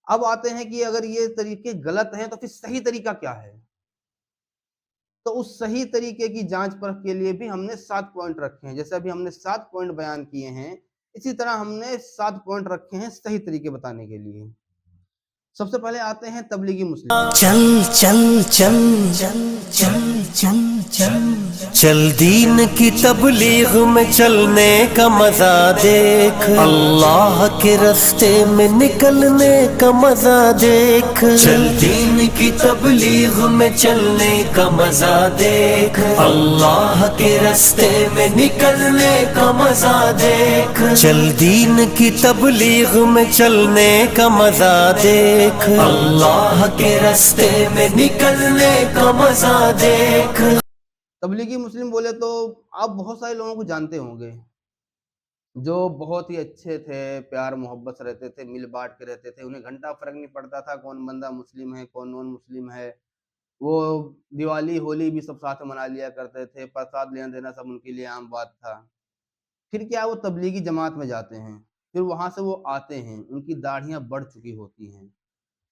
अब आते हैं कि अगर ये तरीके गलत हैं तो फिर सही तरीका क्या है? तो उस सही तरीके की जांच परख के लिए भी हमने 7 पॉइंट रखे हैं। जैसे अभी हमने 7 पॉइंट बयान किए हैं, इसी तरह हमने 7 पॉइंट रखे हैं सही तरीके बताने के लिए। सबसे पहले आते हैं तबलीगी मुस्लिम। चल चल चल चल चल चल चल चल दीन की तबलीग में चलने का मजा देख, अल्लाह के रास्ते में निकलने का मजा देख। चल दीन की तबलीग में चलने का मजा देख, अल्लाह के रास्ते में निकलने का मजा देख। चल दीन की तबलीग में चलने का मजा देख, अल्लाह के रास्ते में निकलने का मजा देख। तबलीगी मुस्लिम बोले तो आप बहुत सारे लोगों को जानते होंगे, जो बहुत ही अच्छे थे, प्यार मोहब्बत से रहते थे, मिल बाँट के रहते थे। उन्हें घंटा फ़र्क नहीं पड़ता था कौन बंदा मुस्लिम है, कौन नॉन मुस्लिम है। वो दिवाली, होली भी सब साथ में मना लिया करते थे, प्रसाद लेना-देना सब उनके लिए आम बात था। फिर क्या वो तबलीगी जमात में जाते हैं, फिर वहाँ से वो आते हैं, उनकी दाढ़ियाँ बढ़ चुकी होती हैं,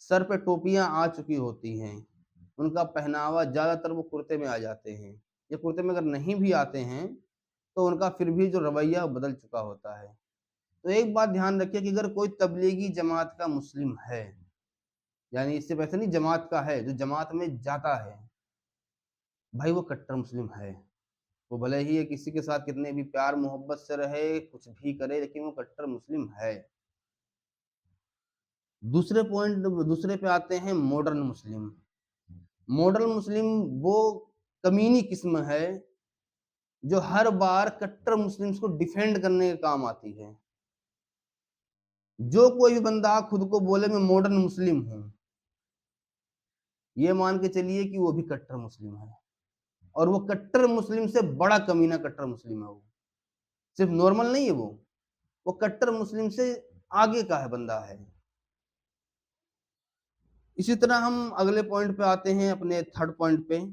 सर पे टोपियाँ आ चुकी होती हैं, उनका पहनावा ज़्यादातर वो कुर्ते में आ जाते हैं, या कुर्ते में अगर नहीं भी आते हैं, तो उनका फिर भी जो रवैया बदल चुका होता है। तो एक बात ध्यान रखिए कि अगर कोई तबलीगी जमात का मुस्लिम है, यानी इससे वैसे नहीं जमात का है, जो जमात में जाता है, भाई वो कट्टर मुस्लिम है। वो भले ही ये किसी के साथ कितने भी प्यार मोहब्बत से रहे, कुछ भी करे, लेकिन वो कट्टर मुस्लिम है। दूसरे पे आते हैं मॉडर्न मुस्लिम। मॉडर्न मुस्लिम वो कमीनी किस्म है जो हर बार कट्टर मुस्लिम्स को डिफेंड करने के काम आती है। जो कोई भी बंदा खुद को बोले मैं मॉडर्न मुस्लिम हूँ, ये मान के चलिए कि वो भी कट्टर मुस्लिम है, और वो कट्टर मुस्लिम से बड़ा कमीना कट्टर मुस्लिम है। वो सिर्फ नॉर्मल नहीं है, वो कट्टर मुस्लिम से आगे का है बंदा है। इसी तरह हम अगले पॉइंट पे आते हैं, अपने थर्ड पॉइंट पे,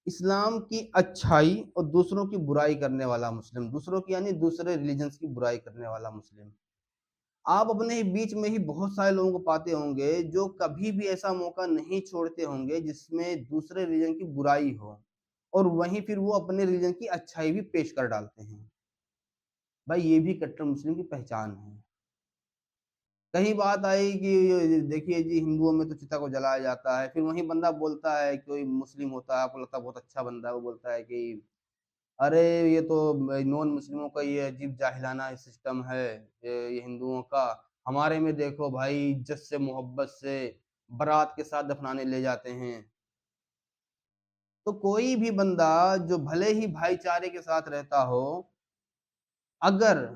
इस्लाम की अच्छाई और दूसरों की बुराई करने वाला मुस्लिम। दूसरों की यानी दूसरे रिलीजन्स की बुराई करने वाला मुस्लिम। आप अपने ही बीच में ही बहुत सारे लोगों को पाते होंगे जो कभी भी ऐसा मौका नहीं छोड़ते होंगे जिसमें दूसरे रिलीजन की बुराई हो, और वहीं फिर वो अपने रिलीजन की अच्छाई भी पेश कर डालते हैं। भाई ये भी कट्टर मुस्लिम की पहचान है। कहीं बात आई कि देखिए जी हिंदुओं में तो चिता को जलाया जाता है, फिर वही बंदा बोलता है, कोई मुस्लिम होता है, आपको लगता है बहुत अच्छा बंदा है, वो बोलता है कि अरे ये तो नॉन मुस्लिमों का ये अजीब जाहिलाना सिस्टम है, ये हिंदुओं का। हमारे में देखो भाई इज्जत से मोहब्बत से बारात के साथ दफनाने ले जाते हैं। तो कोई भी बंदा जो भले ही भाईचारे के साथ रहता हो, अगर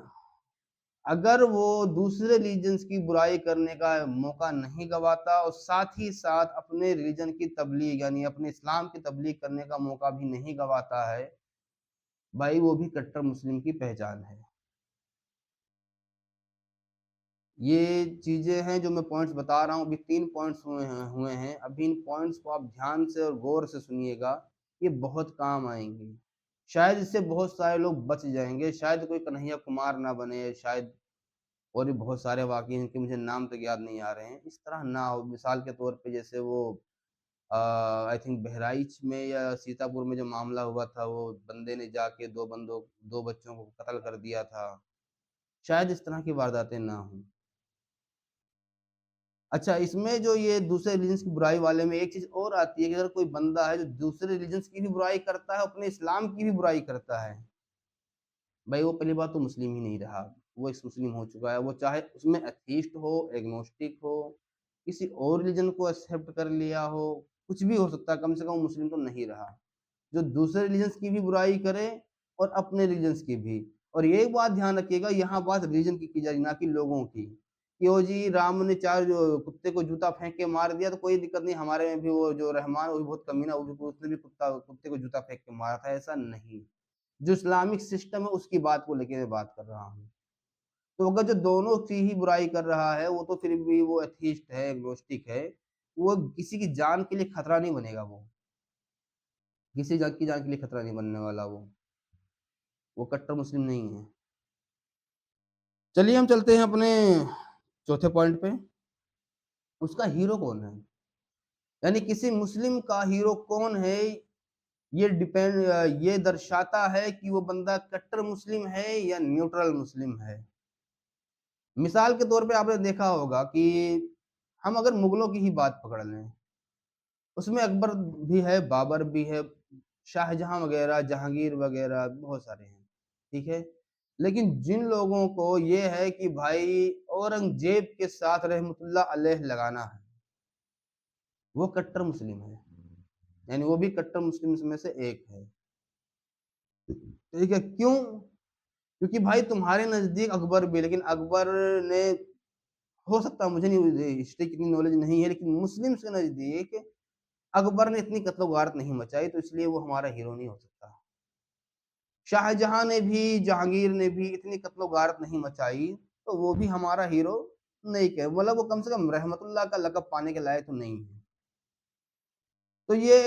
अगर वो दूसरे रिलीजन्स की बुराई करने का मौका नहीं गवाता और साथ ही साथ अपने रिलीजन की तबलीग यानी अपने इस्लाम की तबलीग करने का मौका भी नहीं गवाता है, भाई वो भी कट्टर मुस्लिम की पहचान है। ये चीजें हैं जो मैं पॉइंट्स बता रहा हूँ। अभी 3 पॉइंट्स हुए हैं। अभी इन पॉइंट्स को आप ध्यान से और गौर से सुनिएगा, ये बहुत काम आएंगे। शायद इससे बहुत सारे लोग बच जाएंगे, शायद कोई कन्हैया कुमार ना बने, शायद और भी बहुत सारे वाक़ये हैं जिनके मुझे नाम तक याद नहीं आ रहे हैं। इस तरह ना हो, मिसाल के तौर पे जैसे वो आई थिंक बहराइच में या सीतापुर में जो मामला हुआ था, वो बंदे ने जाके 2 बच्चों को कत्ल कर दिया था। शायद इस तरह की वारदातें ना हों। अच्छा, इसमें जो ये दूसरे रिलीजन्स की बुराई वाले में एक चीज़ और आती है कि अगर कोई बंदा है जो दूसरे रिलीजन्स की भी बुराई करता है, अपने इस्लाम की भी बुराई करता है, भाई वो पहली बात तो मुस्लिम ही नहीं रहा, वो एक मुस्लिम हो चुका है। वो चाहे उसमें एथीस्ट हो, एग्नोस्टिक हो, किसी और रिलीजन को एक्सेप्ट कर लिया हो, कुछ भी हो सकता है, कम से कम मुस्लिम तो नहीं रहा। जो दूसरे रिलीजन्स की भी बुराई करे और अपने रिलीजन्स की भी। और ये एक बात ध्यान रखिएगा, यहाँ बात रिलीजन की जा रही, ना कि लोगों की, कि वो जी राम ने 4 जो कुत्ते को जूता फेंक के मार दिया तो कोई दिक्कत नहीं, हमारे में भी वो जो रहमान वो भी बहुत कमीना, वो भी उसने भी कुत्ते को जूता फेंक के मारा था, ऐसा नहीं। जो इस्लामिक सिस्टम है उसकी बात को लेके मैं बात कर रहा हूँ। तो अगर जो दोनों की ही बुराई कर रहा है, वो तो फिर भी वो एथीस्ट है, एग्नोस्टिक है, वो किसी की जान के लिए खतरा नहीं बनेगा वो। किसी की जान के लिए खतरा नहीं बनने वाला वो कट्टर मुस्लिम नहीं है। चलिए हम चलते हैं अपने चौथे पॉइंट पे। उसका हीरो कौन है, यानी किसी मुस्लिम का हीरो कौन है, ये दर्शाता है कि वो बंदा कट्टर मुस्लिम है या न्यूट्रल मुस्लिम है। मिसाल के तौर पे आपने देखा होगा कि हम अगर मुगलों की ही बात पकड़ लें, उसमें अकबर भी है, बाबर भी है, शाहजहां वगैरह, जहांगीर वगैरह बहुत सारे हैं, ठीक है। लेकिन जिन लोगों को ये है कि भाई औरंगजेब के साथ रहमतुल्लाह अलैह लगाना है, वो कट्टर मुस्लिम है, यानी वो भी कट्टर मुस्लिम में से एक है, ठीक है। क्यों? क्योंकि भाई तुम्हारे नजदीक अकबर भी, लेकिन अकबर ने, हो सकता है मुझे नहीं हिस्ट्री की इतनी नॉलेज नहीं है, लेकिन मुस्लिम्स के नजदीक अकबर ने इतनी कत्लो-गारत नहीं मचाई, तो इसलिए वो हमारा हीरो नहीं हो सकता। शाहजहां ने भी, जहांगीर ने भी इतनी कत्लो-गारत नहीं मचाई, तो वो भी हमारा हीरो नहीं कहे, मतलब वो कम से कम रहमतुल्लाह का लक़ब पाने के लायक तो नहीं है। तो ये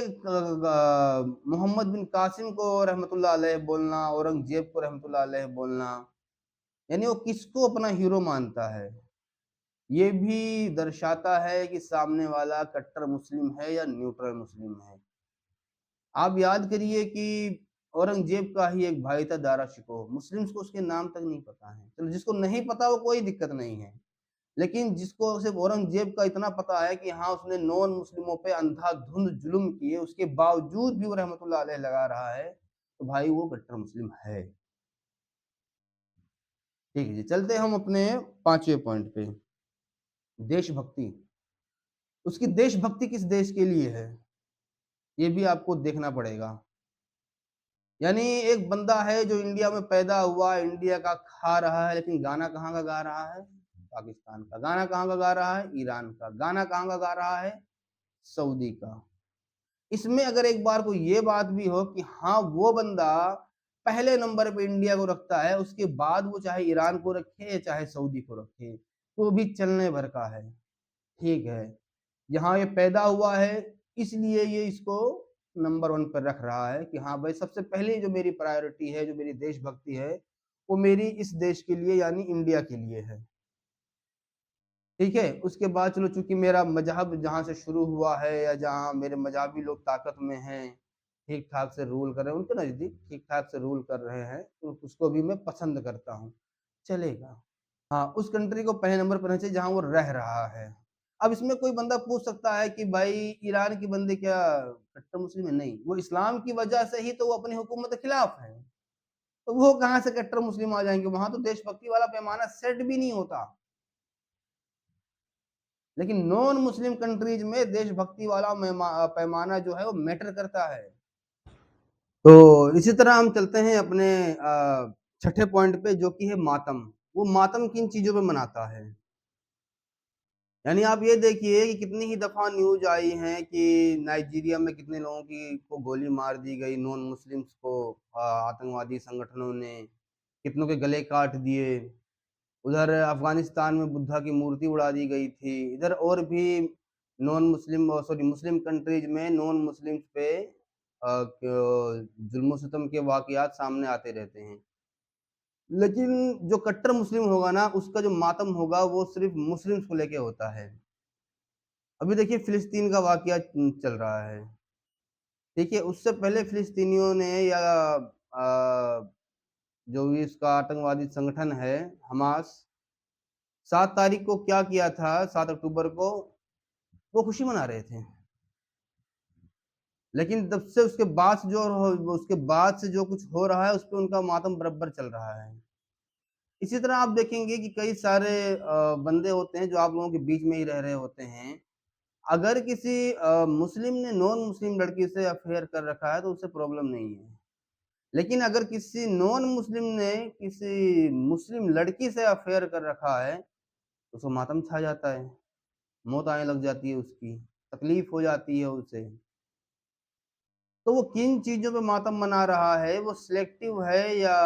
मोहम्मद बिन कासिम को रहमतुल्लाह अलैह बोलना, औरंगजेब को रहमतुल्लाह अलैह बोलना, यानी वो किसको अपना हीरो मानता है, ये भी दर्शाता है कि सामने वाला कट्टर मुस्लिम है या न्यूट्रल मुस्लिम है। आप याद करिए कि औरंगजेब का ही एक भाई था दारा शिकोह, मुस्लिम्स को उसके नाम तक नहीं पता है। चलो जिसको नहीं पता वो कोई दिक्कत नहीं है, लेकिन जिसको सिर्फ औरंगजेब का इतना पता है कि हाँ उसने नॉन मुस्लिमों पे अंधाधुंध जुल्म किए, उसके बावजूद भी वो रहमतुल्लाह अलैह लगा रहा है, तो भाई वो कट्टर मुस्लिम है। ठीक है जी, चलते हम अपने 5वें पॉइंट पे, देशभक्ति। उसकी देशभक्ति किस देश के लिए है, ये भी आपको देखना पड़ेगा। यानी एक बंदा है जो इंडिया में पैदा हुआ, इंडिया का खा रहा है, लेकिन गाना कहाँ का गा रहा है, पाकिस्तान का। गाना कहाँ का गा रहा है, ईरान का। गाना कहाँ का गा रहा है, सऊदी का। इसमें अगर एक बार को ये बात भी हो कि हाँ वो बंदा पहले नंबर पे इंडिया को रखता है, उसके बाद वो चाहे ईरान को रखे चाहे सऊदी को रखे, तो भी चलने भर का है, ठीक है। यहाँ ये पैदा हुआ है, इसलिए ये इसको नंबर 1 पर रख रहा है कि हाँ भाई सबसे पहले जो मेरी प्रायोरिटी है, जो मेरी देशभक्ति है, वो मेरी इस देश के लिए यानी इंडिया के लिए है, ठीक है। उसके बाद चलो चूंकि मेरा मजहब जहाँ से शुरू हुआ है या जहाँ मेरे मजहबी लोग ताकत में हैं, ठीक ठाक से रूल कर रहे हैं, उनके नज़दीक ठीक ठाक से रूल कर रहे हैं, तो उसको भी मैं पसंद करता हूँ, चलेगा। हाँ, उस कंट्री को पहले नंबर पर रहना चाहिए जहाँ वो रह रहा है। अब इसमें कोई बंदा पूछ सकता है कि भाई ईरान के बंदे क्या कट्टर मुस्लिम है? नहीं, वो इस्लाम की वजह से ही तो वो अपनी हुकूमत के खिलाफ है, तो वो कहाँ से कट्टर मुस्लिम आ जाएंगे? वहां तो देशभक्ति वाला पैमाना सेट भी नहीं होता। लेकिन नॉन मुस्लिम कंट्रीज में देशभक्ति वाला पैमाना जो है वो मैटर करता है। तो इसी तरह हम चलते हैं अपने 6ठे पॉइंट पे, जो कि है मातम। वो मातम किन चीजों पे मनाता है, यानी आप ये देखिए कि कितनी ही दफा न्यूज आई है कि नाइजीरिया में कितने लोगों की को गोली मार दी गई, नॉन मुस्लिम्स को आतंकवादी संगठनों ने कितनों के गले काट दिए। उधर अफगानिस्तान में बुद्धा की मूर्ति उड़ा दी गई थी। इधर और भी मुस्लिम कंट्रीज में नॉन मुस्लिम्स पे जुल्म सितम के वाकयात सामने आते रहते हैं। लेकिन जो कट्टर मुस्लिम होगा ना, उसका जो मातम होगा वो सिर्फ मुस्लिम्स को लेके होता है। अभी देखिए फिलिस्तीन का वाकया चल रहा है, ठीक है। उससे पहले फिलिस्तीनियों ने या जो भी इसका आतंकवादी संगठन है हमास, 7 तारीख को क्या किया था, 7 अक्टूबर को वो खुशी मना रहे थे। लेकिन तब से उसके बाद से जो कुछ हो रहा है उस पर उनका मातम बराबर चल रहा है। इसी तरह आप देखेंगे कि कई सारे बंदे होते हैं जो आप लोगों के बीच में ही रह रहे होते हैं। अगर किसी मुस्लिम ने नॉन मुस्लिम लड़की से अफेयर कर रखा है तो उससे प्रॉब्लम नहीं है, लेकिन अगर किसी नॉन मुस्लिम ने किसी मुस्लिम लड़की से अफेयर कर रखा है तो उसको मातम छा जाता है, मौत आने लग जाती है, उसकी तकलीफ हो जाती है उसे। तो वो किन चीजों पे मातम मना रहा है, वो सिलेक्टिव है या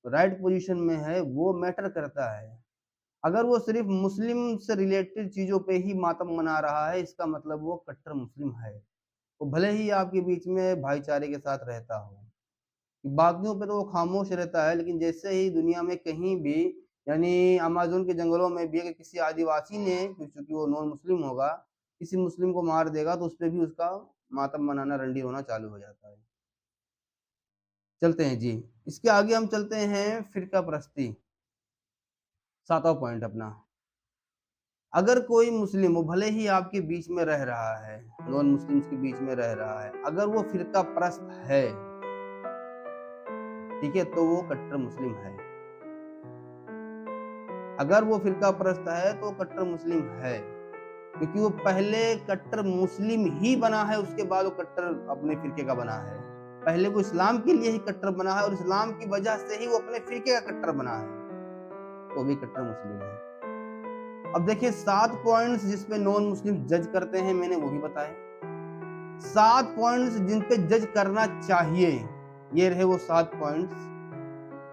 राइट पोजीशन में है, वो मैटर करता है। अगर वो सिर्फ मुस्लिम से रिलेटेड चीजों पे ही मातम मना रहा है, इसका मतलब वो कट्टर मुस्लिम है। वो भले ही आपके बीच में भाईचारे के साथ रहता हो, बाकियों पे तो वो खामोश रहता है, लेकिन जैसे ही दुनिया में कहीं भी यानी अमेज़न के जंगलों में भी अगर किसी आदिवासी ने, चूँकि वो नॉन मुस्लिम होगा, किसी मुस्लिम को मार देगा तो उसपे भी उसका मातम मनाना, रंडी होना चालू हो जाता है। चलते हैं जी, इसके आगे हम चलते हैं फ़िरका परस्ती, 7वां पॉइंट अपना। अगर कोई मुस्लिम, वो भले ही आपके बीच में रह रहा है, नॉन मुस्लिम्स के बीच में रह रहा है, अगर वो फ़िरका परस्त है, ठीक है, तो वो कट्टर मुस्लिम है। अगर वो फ़िरका परस्त है तो कट्टर मुस्लिम है, क्योंकि वो पहले कट्टर मुस्लिम ही बना है, उसके बाद वो कट्टर अपने फ़िरके का बना है। पहले वो इस्लाम के लिए ही कट्टर बना है और इस्लाम की वजह से ही वो अपने फ़िरके का कट्टर बना है, तो भी कट्टर मुस्लिम है। अब देखिए 7 पॉइंट्स जिस पे नॉन मुस्लिम जज करते हैं, मैंने वो भी बताए। 7 पॉइंट्स जिन पे जज करना चाहिए, ये रहे वो 7 पॉइंट्स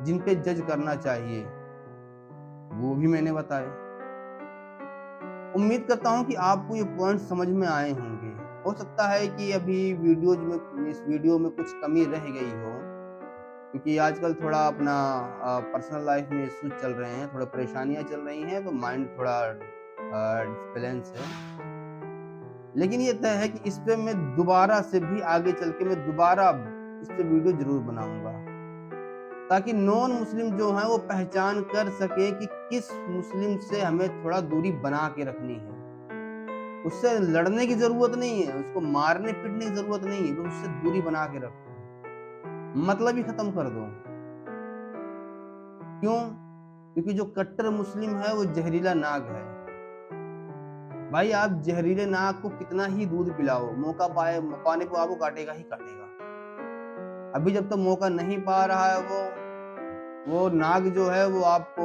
जिन पे जज करना चाहिए, वो भी मैंने बताए। उम्मीद करता हूँ कि आपको ये पॉइंट समझ में आए होंगे। हो सकता है कि अभी इस वीडियो में कुछ कमी रह गई हो, क्योंकि आजकल थोड़ा अपना पर्सनल लाइफ में इश्यूज चल रहे हैं, थोड़ा परेशानियां चल रही हैं, तो माइंड थोड़ा डिसबैलेंस है। लेकिन ये तय है कि इस पे मैं दोबारा से भी आगे चल के मैं दोबारा इस पे वीडियो जरूर बनाऊंगा, ताकि नॉन मुस्लिम जो है वो पहचान कर सके कि किस मुस्लिम से हमें थोड़ा दूरी बना के रखनी है। उससे लड़ने की जरूरत नहीं है, उसको मारने पीटने की जरूरत नहीं है, बस उससे दूरी बना के रखो, मतलब ही खत्म कर दो। क्यों? क्योंकि जो कट्टर मुस्लिम है वो जहरीला नाग है। भाई आप जहरीले नाग को कितना ही दूध पिलाओ, मौका पाने को आपको काटेगा ही काटेगा। अभी जब तक मौका नहीं पा रहा है वो नाग जो है वो आपको,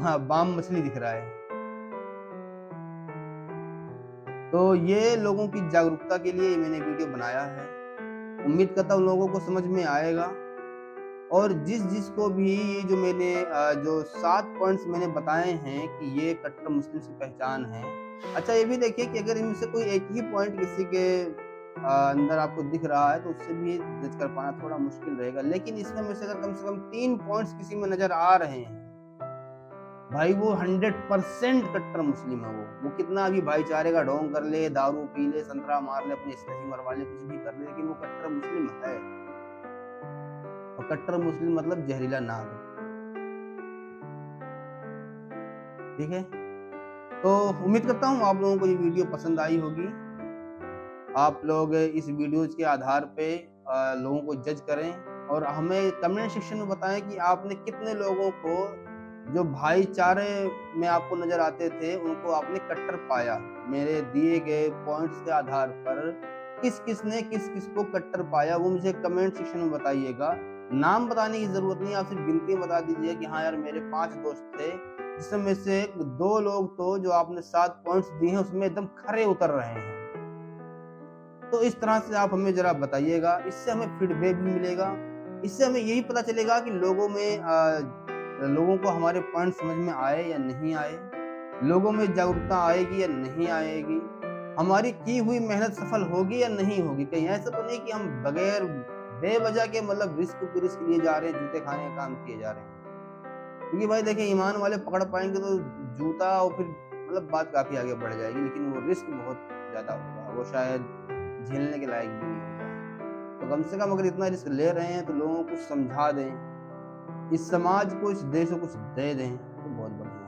हाँ, बाम मछली दिख रहा है। तो ये लोगों की जागरूकता के लिए मैंने वीडियो बनाया है। उम्मीद करता हूँ लोगों को समझ में आएगा। और जिसको भी ये जो मैंने जो 7 पॉइंट्स मैंने बताए हैं कि ये कट्टर मुस्लिम की पहचान है। अच्छा ये भी देखिए कि अगर इनमें से कोई एक ही पॉइंट किसी के अंदर आपको दिख रहा है तो उससे भी जज कर पाना थोड़ा मुश्किल रहेगा। लेकिन इसमें में से अगर कम से कम 3 पॉइंट्स किसी में नजर आ रहे हैं, भाई वो 100% कट्टर मुस्लिम है। वो कितना भी भाईचारे का ढोंग कर ले, दारू पी ले, संतरा मार ले, अपनी स्नेही मरवा ले, कुछ भी कर ले, लेकिन वो कट्टर मुस्लिम है। और कट्टर मुस्लिम मतलब जहरीला नाग, ठीक है। तो उम्मीद करता हूँ आप लोगों को ये वीडियो पसंद आई होगी। आप लोग इस वीडियोज के आधार पे लोगों को जज करें और हमें कमेंट सेक्शन में बताएं कि आपने कितने लोगों को जो भाईचारे में आपको नजर आते थे उनको आपने कट्टर पाया। मेरे दिए गए पॉइंट्स के आधार पर किस किस को कट्टर पाया, वो मुझे कमेंट सेक्शन में बताइएगा। नाम बताने की जरूरत नहीं, आप सिर्फ गिनती बता दीजिए कि हाँ यार मेरे 5 दोस्त थे, जिसमें से 2 लोग तो जो आपने 7 पॉइंट्स दिए हैं उसमें एकदम खरे उतर रहे हैं। तो इस तरह से आप हमें जरा बताइएगा, इससे हमें फीडबैक भी मिलेगा। इससे हमें यही पता चलेगा कि लोगों को हमारे पॉइंट समझ में आए या नहीं आए, लोगों में जागरूकता आएगी या नहीं आएगी, हमारी की हुई मेहनत सफल होगी या नहीं होगी। कहीं ऐसा तो नहीं कि हम बगैर बेवजह के मतलब रिस्क लिए जा रहे हैं, जूते खाने का काम किए जा रहे हैं। क्योंकि भाई देखिए ईमान वाले पकड़ पाएंगे तो जूता और फिर मतलब बात काफी आगे बढ़ जाएगी, लेकिन वो रिस्क बहुत ज्यादा होगा, वो शायद झेलने के लायक भी नहीं होगा। तो कम से कम अगर इतना रिस्क ले रहे हैं तो लोगों को समझा दें, इस समाज को, इस देश को कुछ दे दें, तो बहुत बढ़िया है।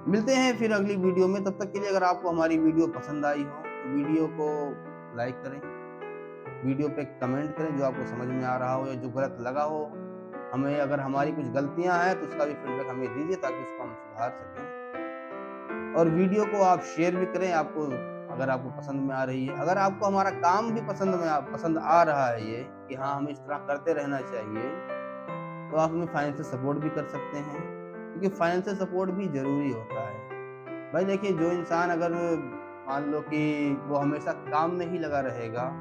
मिलते हैं फिर अगली वीडियो में। तब तक के लिए अगर आपको हमारी वीडियो पसंद आई हो तो वीडियो को लाइक करें, वीडियो पे कमेंट करें जो आपको समझ में आ रहा हो या जो गलत लगा हो। हमें अगर हमारी कुछ गलतियां हैं तो उसका भी फीडबैक हमें दीजिए ताकि उसको हम सुधार सकें। और वीडियो को आप शेयर भी करें अगर आपको पसंद में आ रही है। अगर आपको हमारा काम भी पसंद आ रहा है ये कि हाँ हमें इस तरह करते रहना चाहिए, तो आप हमें फाइनेंशियल सपोर्ट भी कर सकते हैं, क्योंकि फाइनेंशियल सपोर्ट भी जरूरी होता है। भाई देखिए जो इंसान अगर मान लो कि वो हमेशा काम में ही लगा रहेगा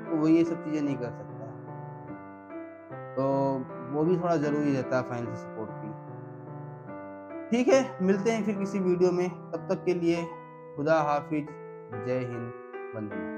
तो वो ये सब चीजें नहीं कर सकता, तो वो भी थोड़ा जरूरी रहता है फाइनेंशियल सपोर्ट भी। ठीक है, मिलते हैं फिर किसी वीडियो में। तब तक के लिए खुदा हाफिज, जय हिंद, वंदे मातरम।